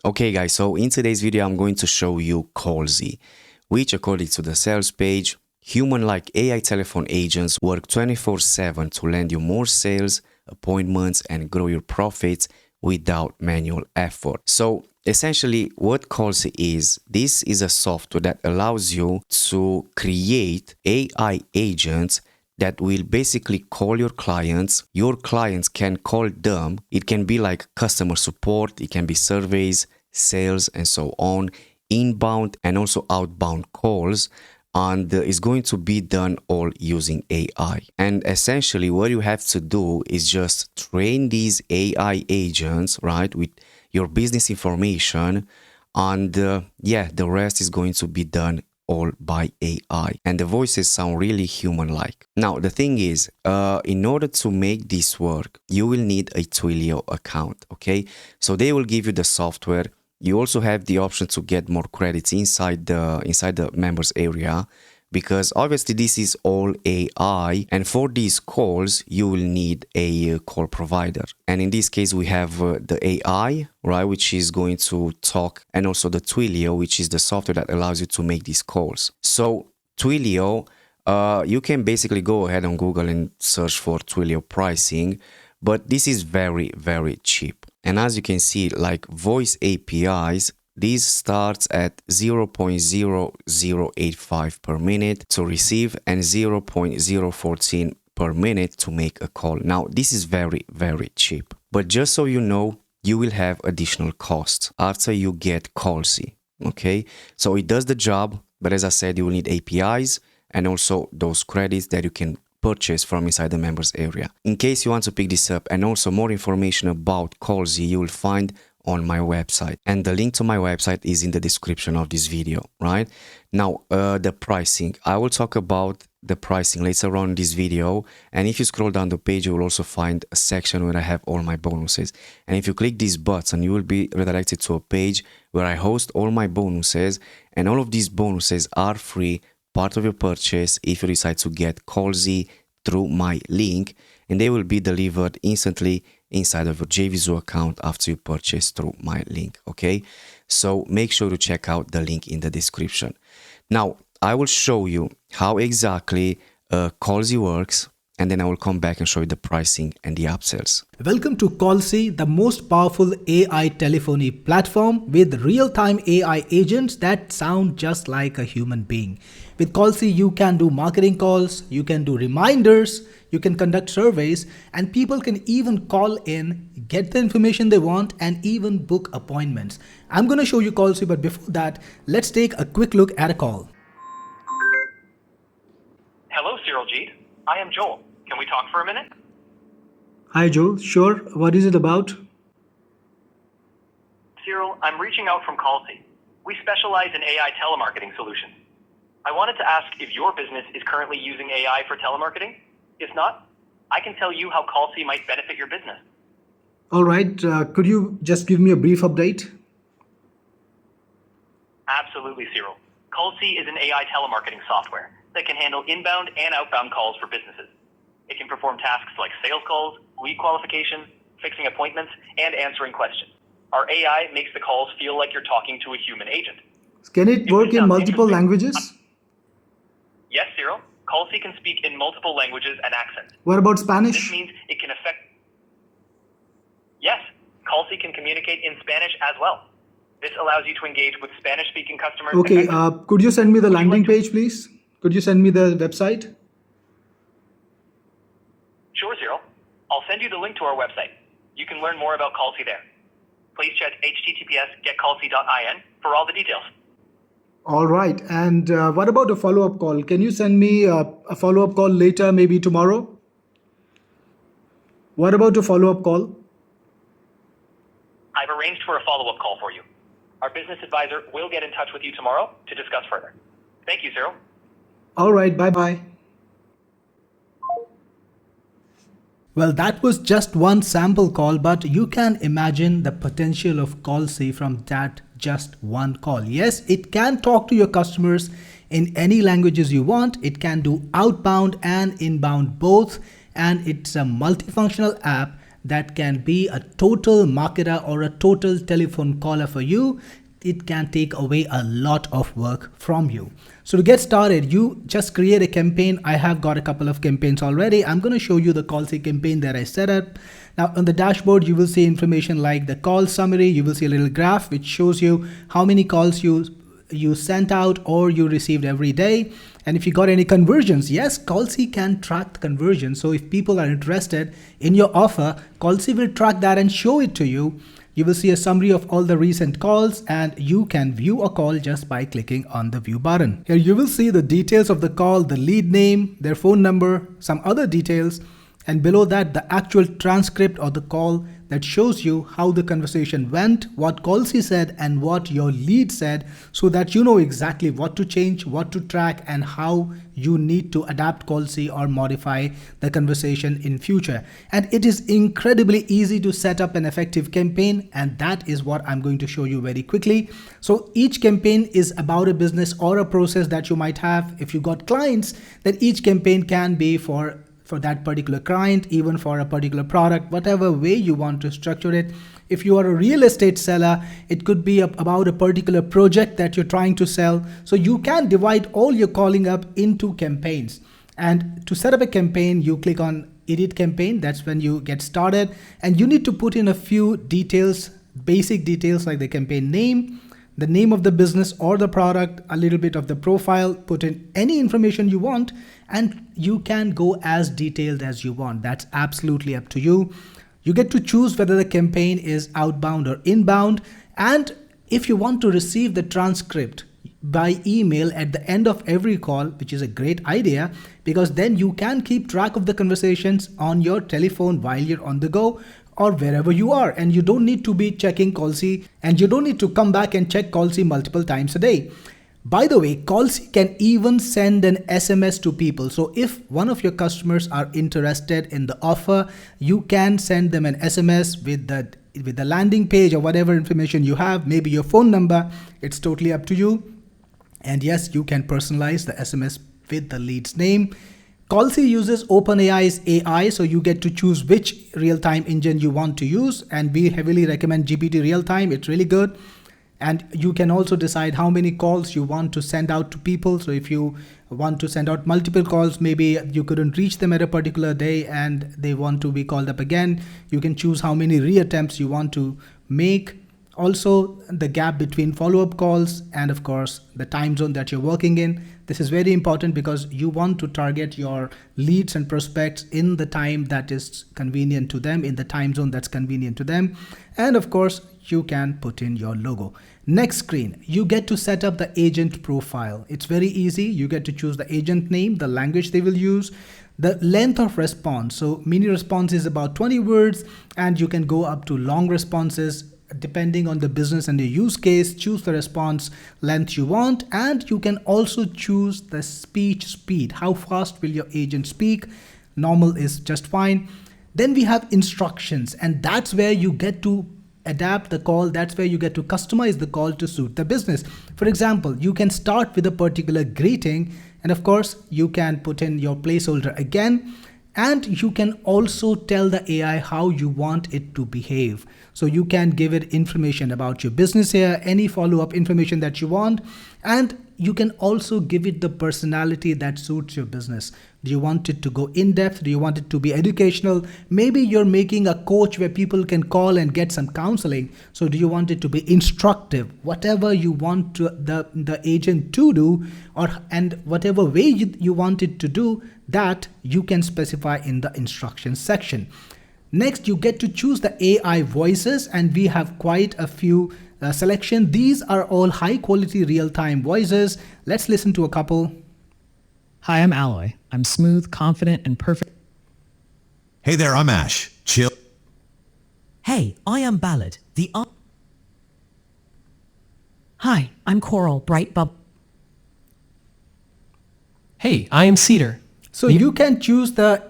Okay guys, so in today's video I'm going to show you Callsi, which according to the sales page, human-like AI telephone agents work 24/7 to land you more sales, appointments and grow your profits without manual effort. So essentially what Callsi is, this is a software that allows you to create AI agents that will basically call your clients. Your clients can call them. It can be like customer support, it can be surveys, sales, and so on, inbound and also outbound calls. And it's going to be done all using AI. And essentially what you have to do is just train these AI agents, right, with your business information. And yeah, the rest is going to be done all by AI, and the voices sound really human-like. Now, the thing is, in order to make this work, you will need a Twilio account, okay? So they will give you the software. You also have the option to get more credits inside the members area, because obviously this is all AI, and for these calls you will need a call provider. And in this case we have the AI, right, which is going to talk, and also the Twilio, which is the software that allows you to make these calls. So Twilio, you can basically go ahead on Google and search for Twilio pricing, but this is very, very cheap. And as you can see, like voice APIs, this starts at 0.0085 per minute to receive and 0.014 per minute to make a call. Now, this is very, very cheap. But just so you know, you will have additional costs after you get Callsi, okay? So it does the job, but as I said, you will need APIs and also those credits that you can purchase from inside the members area. In case you want to pick this up and also more information about Callsi, you will find on my website, and the link to my website is in the description of this video. Right now, the pricing, I will talk about the pricing later on in this video, and if you scroll down the page you will also find a section where I have all my bonuses. And if you click this button, you will be redirected to a page where I host all my bonuses, and all of these bonuses are free, part of your purchase if you decide to get Callsi through my link, and they will be delivered instantly inside of your JVZoo account after you purchase through my link. Okay, so make sure to check out the link in the description. Now I will show you how exactly Callsi works, and then I will come back and show you the pricing and the upsells. Welcome to Callsi, the most powerful AI telephony platform with real-time AI agents that sound just like a human being. With Callsi, you can do marketing calls, you can do reminders, you can conduct surveys, and people can even call in, get the information they want, and even book appointments. I'm going to show you Callsi, but before that, let's take a quick look at a call. Hello, Cyril Jeet. I am Joel. Can we talk for a minute? Hi Joel, sure. What is it about? Cyril, I'm reaching out from Callsi. We specialize in AI telemarketing solutions. I wanted to ask if your business is currently using AI for telemarketing. If not, I can tell you how Callsi might benefit your business. All right, could you just give me a brief update? Absolutely, Cyril. Callsi is an AI telemarketing software that can handle inbound and outbound calls for businesses. It can perform tasks like sales calls, lead qualification, fixing appointments, and answering questions. Our AI makes the calls feel like you're talking to a human agent. Can it work in multiple languages? Yes, Cyril. Callsi can speak in multiple languages and accents. What about This Spanish? means it can affect... Yes, Callsi can communicate in Spanish as well. This allows you to engage with Spanish-speaking customers. Okay, could you send me the landing page, please? Could you send me the website? Sure, Cyril. I'll send you the link to our website. You can learn more about Callsi there. Please check https://getcallsi.in for all the details. All right, and what about a follow-up call? Can you send me a follow-up call later, maybe tomorrow? What about a follow-up call? I've arranged for a follow-up call for you. Our business advisor will get in touch with you tomorrow to discuss further. Thank you, Cyril. All right, bye-bye. Well, that was just one sample call, but you can imagine the potential of Callsi from that just one call. Yes, it can talk to your customers in any languages you want. It can do outbound and inbound both, and it's a multifunctional app that can be a total marketer or a total telephone caller for you. It can take away a lot of work from you. So to get started, you just create a campaign. I have got a couple of campaigns already. I'm going to show you the Callsi campaign that I set up. Now on the dashboard, you will see information like the call summary. You will see a little graph which shows you how many calls you sent out or you received every day. And if you got any conversions, yes, Callsi can track the conversion. So if people are interested in your offer, Callsi will track that and show it to you. You will see a summary of all the recent calls, and you can view a call just by clicking on the view button. Here you will see the details of the call, the lead name, their phone number, some other details, and below that the actual transcript of the call that shows you how the conversation went, what Callsi said and what your lead said, so that you know exactly what to change, what to track, and how you need to adapt Callsi or modify the conversation in future. And it is incredibly easy to set up an effective campaign, and that is what I'm going to show you very quickly. So each campaign is about a business or a process that you might have. If you got clients, then each campaign can be for that particular client, even for a particular product, whatever way you want to structure it. If you are a real estate seller, it could be about a particular project that you're trying to sell. So you can divide all your calling up into campaigns. And to set up a campaign, you click on edit campaign. That's when you get started. And you need to put in a few details, basic details like the campaign name, the name of the business or the product, a little bit of the profile, put in any information you want, and you can go as detailed as you want. That's absolutely up to you. You get to choose whether the campaign is outbound or inbound. And if you want to receive the transcript by email at the end of every call, which is a great idea, because then you can keep track of the conversations on your telephone while you're on the go, or wherever you are, and you don't need to be checking Callsi, and you don't need to come back and check Callsi multiple times a day. By the way, Callsi can even send an SMS to people. So if one of your customers are interested in the offer, you can send them an SMS with the landing page or whatever information you have, maybe your phone number. It's totally up to you. And yes, you can personalize the SMS with the lead's name. Callsi uses OpenAI's AI, so you get to choose which real-time engine you want to use, and we heavily recommend GPT Real-Time. It's really good. And you can also decide how many calls you want to send out to people. So if you want to send out multiple calls, maybe you couldn't reach them at a particular day and they want to be called up again, you can choose how many reattempts you want to make. Also, the gap between follow-up calls and of course the time zone that you're working in. This is very important because you want to target your leads and prospects in the time that is convenient to them, in the time zone that's convenient to them. And of course, you can put in your logo. Next screen, you get to set up the agent profile. It's very easy. You get to choose the agent name, the language they will use, the length of response. So mini response is about 20 words, and you can go up to long responses depending on the business and the use case. Choose the response length you want, and you can also choose the speech speed. How fast will your agent speak? Normal is just fine. Then we have instructions, and that's where you get to adapt the call. That's where you get to customize the call to suit the business. For example, you can start with a particular greeting, and of course you can put in your placeholder again, and you can also tell the AI how you want it to behave. So you can give it information about your business here, any follow-up information that you want, and you can also give it the personality that suits your business. Do you want it to go in depth? Do you want it to be educational? Maybe you're making a coach where people can call and get some counseling. So do you want it to be instructive? Whatever you want the agent to do, and whatever way you want it to do, that you can specify in the instructions section. Next, you get to choose the AI voices, and we have quite a few selection. These are all high quality real-time voices. Let's listen to a couple. Hi, I'm Alloy. I'm smooth, confident, and perfect. Hey there, I'm Ash. Chill. Hey, I am Ballad, the Hi, I'm Coral, bright bub. Hey, I am Cedar. So you can choose the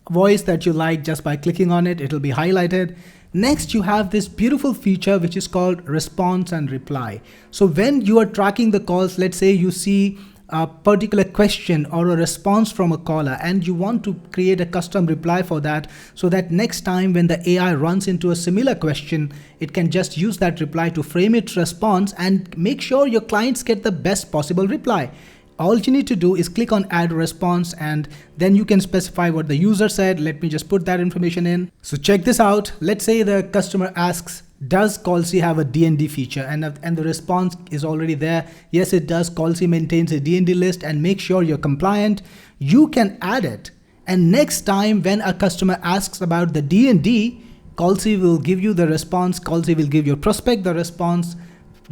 voice that you like just by clicking on it. It'll be highlighted. Next, you have this beautiful feature which is called response and reply. So when you are tracking the calls, let's say you see a particular question or a response from a caller, and you want to create a custom reply for that, so that next time when the AI runs into a similar question, it can just use that reply to frame its response and make sure your clients get the best possible reply. All you need to do is click on add response, and then you can specify what the user said. Let me just put that information in. So check this out. Let's say the customer asks, does Callsi have a D&D feature? And the response is already there. Yes, it does. Callsi maintains a D&D list, and make sure you're compliant. You can add it. And next time when a customer asks about the D&D, Callsi will give you the response. Callsi will give your prospect the response,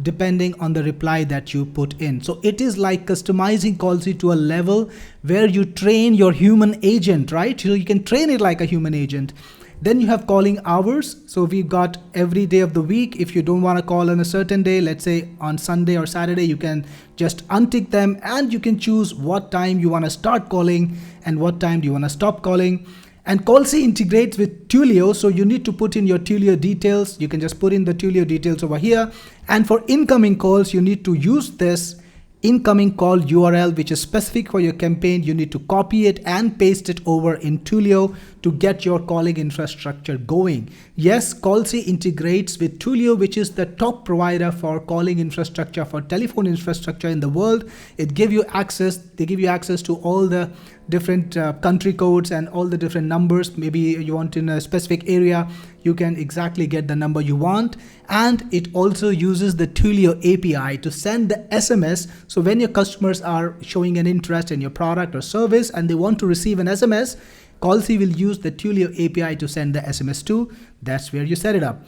depending on the reply that you put in. So it is like customizing Callsi to a level where you train your human agent, right? So you can train it like a human agent. Then you have calling hours. So we've got every day of the week. If you don't want to call on a certain day, let's say on Sunday or Saturday, you can just untick them, and you can choose what time you want to start calling and what time do you want to stop calling. And Callsi integrates with Twilio, so you need to put in your Twilio details. You can just put in the Twilio details over here. And for incoming calls, you need to use this incoming call URL, which is specific for your campaign. You need to copy it and paste it over in Twilio to get your calling infrastructure going. Yes, Callsi integrates with Twilio, which is the top provider for calling infrastructure, for telephone infrastructure in the world. They give you access to all the different country codes and all the different numbers. Maybe you want in a specific area, you can exactly get the number you want. And it also uses the Twilio API to send the SMS. So when your customers are showing an interest in your product or service and they want to receive an SMS, Callsi will use the Twilio API to send the SMS to. That's where you set it up.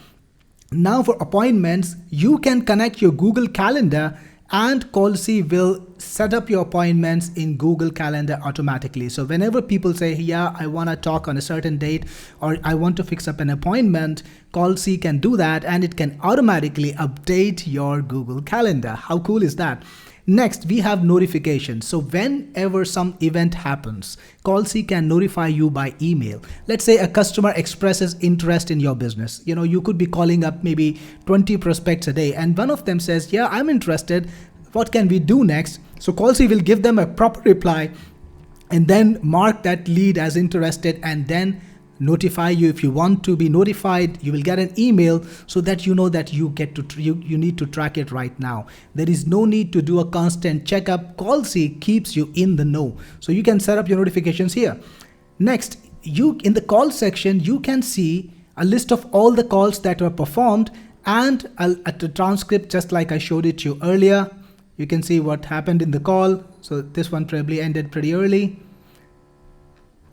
Now for appointments, you can connect your Google Calendar, and Callsi will set up your appointments in Google Calendar automatically. So whenever people say, yeah, I want to talk on a certain date, or I want to fix up an appointment, Callsi can do that, and it can automatically update your Google Calendar. How cool is that? Next, we have notifications. So whenever some event happens, Callsi can notify you by email. Let's say a customer expresses interest in your business. You could be calling up maybe 20 prospects a day, and one of them says, yeah, I'm interested. What can we do next? So Callsi will give them a proper reply and then mark that lead as interested, and then notify you. If you want to be notified, you will get an email so that you know that you need to track it right now. There is no need to do a constant checkup. Callsi keeps you in the know. So you can set up your notifications here. Next, in the call section, you can see a list of all the calls that were performed and at the transcript, just like I showed it to you earlier. You can see what happened in the call. So this one probably ended pretty early.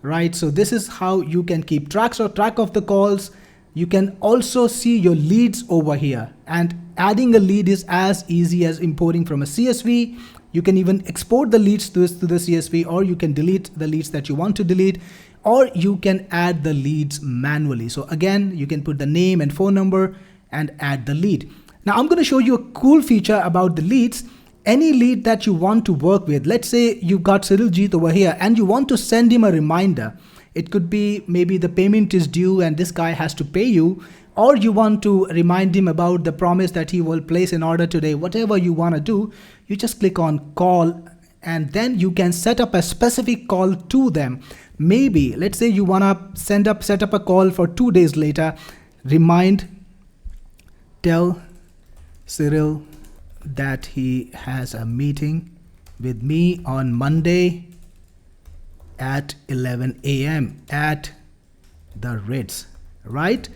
Right, so this is how you can keep track of the calls. You can also see your leads over here, and adding a lead is as easy as importing from a CSV. You can even export the leads to the CSV, or you can delete the leads that you want to delete, or you can add the leads manually. So again, you can put the name and phone number and add the lead. Now I'm going to show you a cool feature about the leads. Any lead that you want to work with, let's say you've got Cyriljeet over here and you want to send him a reminder. It could be maybe the payment is due and this guy has to pay you, or you want to remind him about the promise that he will place an order today. Whatever you want to do, you just click on call, and then you can set up a specific call to them. Maybe let's say you want to set up a call for 2 days later. Tell Cyril that he has a meeting with me on Monday at 11 a.m. at the Ritz, right?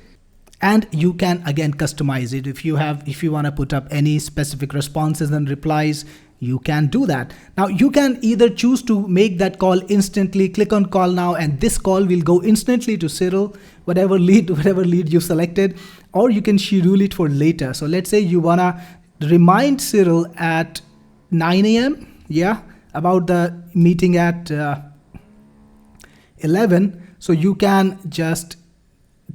And you can again customize it. If you want to put up any specific responses and replies, you can do that. Now you can either choose to make that call instantly, click on call now, and this call will go instantly to Cyril, whatever lead you selected, or you can schedule it for later. So let's say you wanna remind Cyril at 9 a.m. About the meeting at 11. So you can just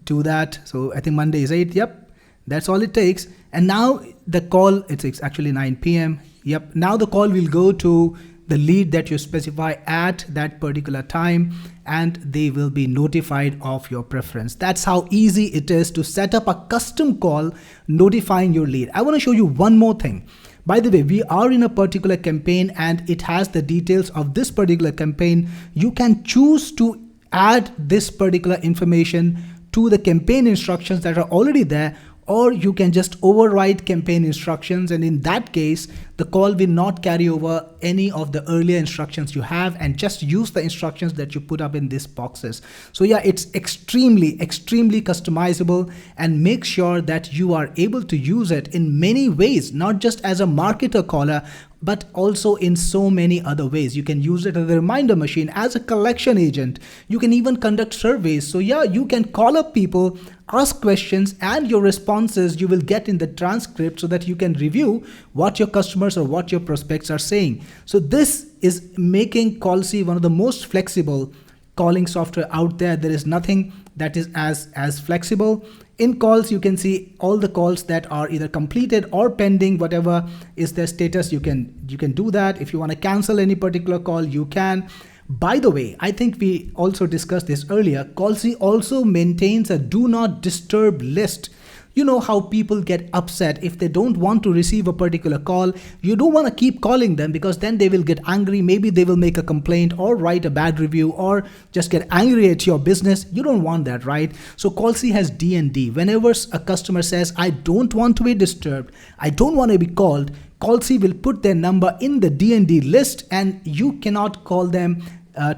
do that. So I think Monday is 8. Yep, that's all it takes. And now the call, it's actually 9 p.m. Yep, now the call will go to the lead that you specify at that particular time, and they will be notified of your preference. That's how easy it is to set up a custom call notifying your lead. I want to show you one more thing. By the way, we are in a particular campaign and it has the details of this particular campaign. You can choose to add this particular information to the campaign instructions that are already there, or you can just override campaign instructions, and in that case the call will not carry over any of the earlier instructions you have and just use the instructions that you put up in these boxes. So yeah, it's extremely customizable, and make sure that you are able to use it in many ways, not just as a marketer caller, but also in so many other ways. You can use it as a reminder machine, as a collection agent. You can even conduct surveys. So yeah, you can call up people, ask questions, and your responses you will get in the transcript so that you can review what your customers or what your prospects are saying. So this is making Callsi one of the most flexible calling software out there. There is nothing that is as flexible. In calls, you can see all the calls that are either completed or pending, whatever is their status. You can do that. If you want to cancel any particular call, you can. By the way, I think we also discussed this earlier. Callsi also maintains a do not disturb list. You know how people get upset if they don't want to receive a particular call. You don't want to keep calling them because then they will get angry. Maybe they will make a complaint or write a bad review or just get angry at your business. You don't want that, right? So Callsi has D&D. Whenever a customer says, I don't want to be disturbed, I don't want to be called, Callsi will put their number in the D&D list, and you cannot call them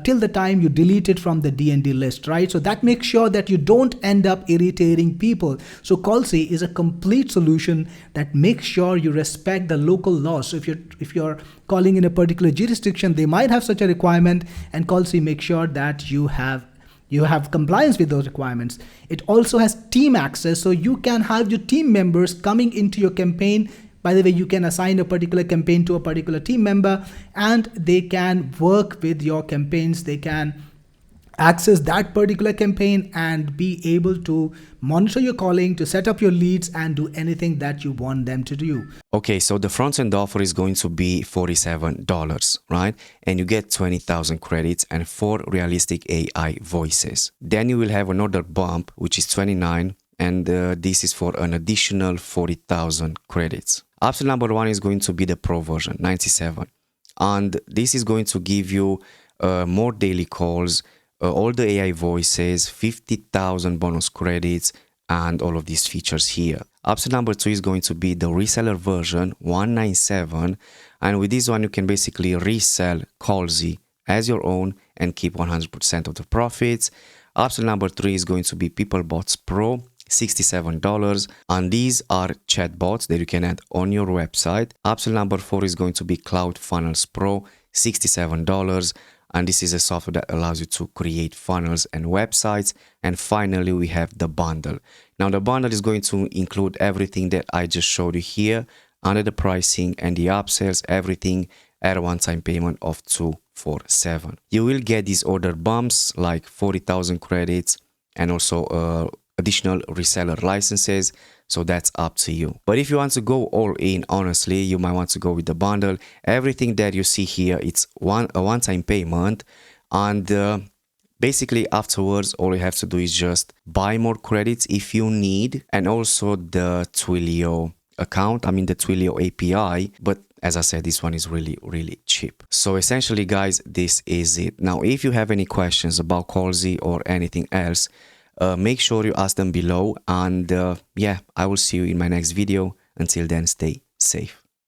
till the time you delete it from the D&D list, right? So that makes sure that you don't end up irritating people. So Callsi is a complete solution that makes sure you respect the local laws. So if you're calling in a particular jurisdiction, they might have such a requirement, and Callsi makes sure that you have compliance with those requirements. It also has team access, so you can have your team members coming into your campaign. By the way, you can assign a particular campaign to a particular team member, and they can work with your campaigns. They can access that particular campaign and be able to monitor your calling, to set up your leads, and do anything that you want them to do. Okay, so the front-end offer is going to be $47, right? And you get 20,000 credits and 4 realistic AI voices. Then you will have another bump, which is 29, and this is for an additional 40,000 credits. Option number 1 is going to be the Pro version, 97. And this is going to give you more daily calls, all the AI voices, 50,000 bonus credits, and all of these features here. Option number 2 is going to be the reseller version, 197. And with this one, you can basically resell Callsi as your own and keep 100% of the profits. Option number 3 is going to be PeopleBots Pro, $67, and these are chatbots that you can add on your website. Option number 4 is going to be Cloud Funnels Pro, $67, and this is a software that allows you to create funnels and websites. And finally, we have the bundle. Now the bundle is going to include everything that I just showed you here under the pricing and the upsells, everything at a one-time payment of $247. You will get these order bumps like 40,000 credits and also additional reseller licenses, so that's up to you. But if you want to go all in, honestly, you might want to go with the bundle. Everything that you see here, it's a one-time payment, and basically afterwards all you have to do is just buy more credits if you need, and also the Twilio account, the Twilio API. But as I said, this one is really cheap. So essentially, guys, this is it. Now if you have any questions about Callsi or anything else, make sure you ask them below, and yeah, I will see you in my next video. Until then, stay safe.